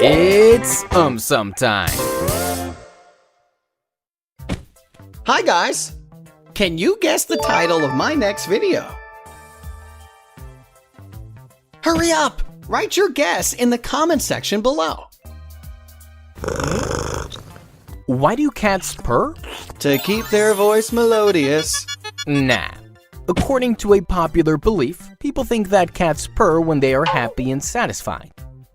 It's some time. Hi guys! Can you guess the title of my next video? Hurry up! Write your guess in the comment section below. Why do cats purr? To keep their voice melodious. Nah. According to a popular belief, people think that cats purr when they are happy and satisfied.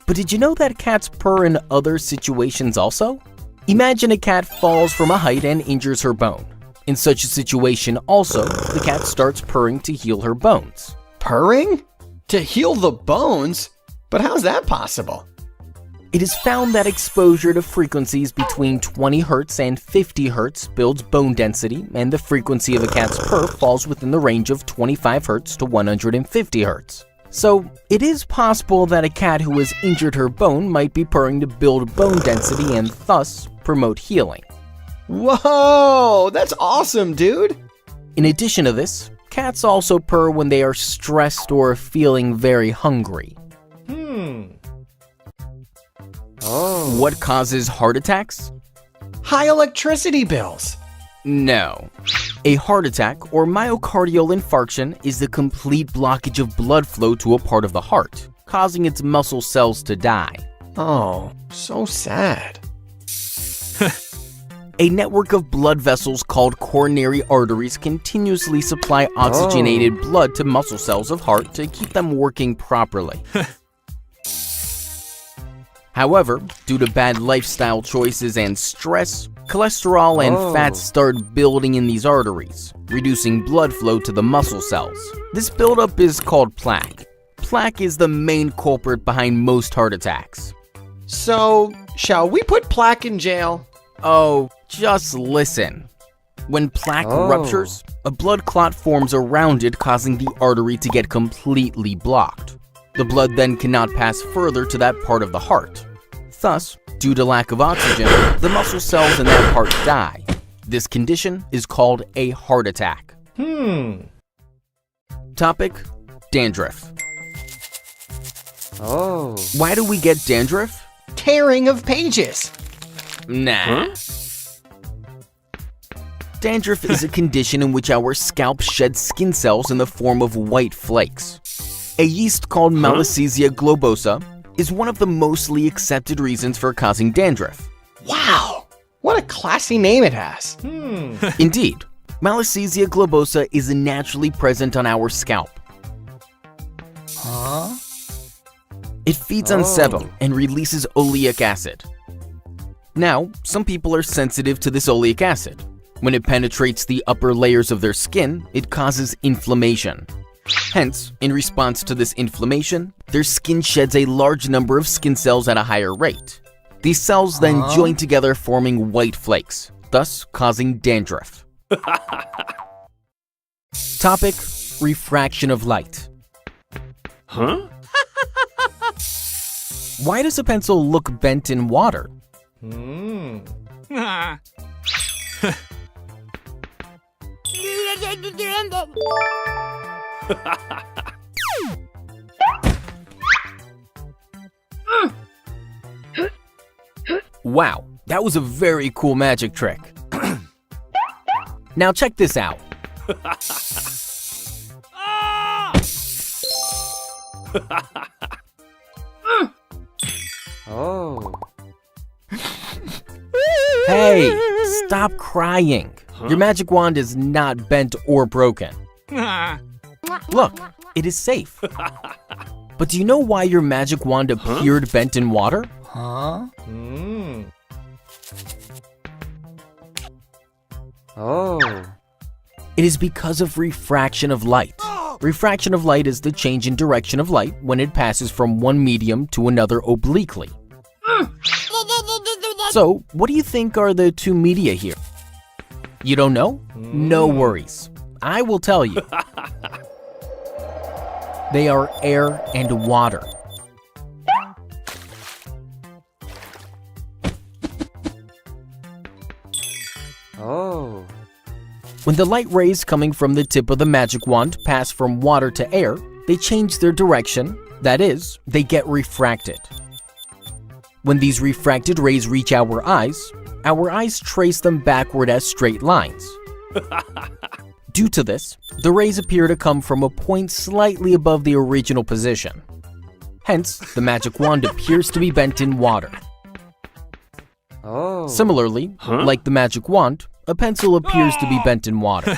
But did you know that cats purr in other situations also? Imagine a cat falls from a height and injures her bone. In such a situation also, the cat starts purring to heal her bones. Purring? To heal the bones? But how's that possible? It is found that exposure to frequencies between 20 Hz and 50 Hz builds bone density, and the frequency of a cat's purr falls within the range of 25 Hz to 150 Hz. So, it is possible that a cat who has injured her bone might be purring to build bone density and thus promote healing. Whoa! That's awesome, dude! In addition to this, cats also purr when they are stressed or feeling very hungry. What causes heart attacks? High electricity bills. No. A heart attack or myocardial infarction is the complete blockage of blood flow to a part of the heart, causing its muscle cells to die. Oh, so sad. A network of blood vessels called coronary arteries continuously supply oxygenated blood to muscle cells of heart to keep them working properly. However, due to bad lifestyle choices and stress, cholesterol and fats start building in these arteries, reducing blood flow to the muscle cells. This buildup is called plaque. Plaque is the main culprit behind most heart attacks. So, shall we put plaque in jail? Oh, just listen. When plaque ruptures, a blood clot forms around it, causing the artery to get completely blocked. The blood then cannot pass further to that part of the heart. Thus, due to lack of oxygen, the muscle cells in that part die. This condition is called a heart attack. Topic: dandruff. Why do we get dandruff? Tearing of pages. Nah. Dandruff is a condition in which our scalp sheds skin cells in the form of white flakes. A yeast called Malacisia globosa is one of the mostly accepted reasons for causing dandruff. Wow, what a classy name it has. Indeed, Malacisia globosa is naturally present on our scalp. It feeds on sebum and releases oleic acid. Now, some people are sensitive to this oleic acid. When it penetrates the upper layers of their skin, it causes inflammation. Hence, in response to this inflammation, their skin sheds a large number of skin cells at a higher rate. These cells then join together, forming white flakes, thus causing dandruff. Topic: refraction of light. Why does a pencil look bent in water? Wow, that was a very cool magic trick. Now check this out. Hey, stop crying. Your magic wand is not bent or broken. Look, it is safe. But do you know why your magic wand appeared bent in water? It is because of refraction of light. Refraction of light is the change in direction of light when it passes from one medium to another obliquely. So, what do you think are the two media here? You don't know? No worries. I will tell you. They are air and water. When the light rays coming from the tip of the magic wand pass from water to air, they change their direction, that is, they get refracted. When these refracted rays reach our eyes trace them backward as straight lines. Due to this, the rays appear to come from a point slightly above the original position. Hence, the magic wand appears to be bent in water. Similarly, like the magic wand, a pencil appears to be bent in water.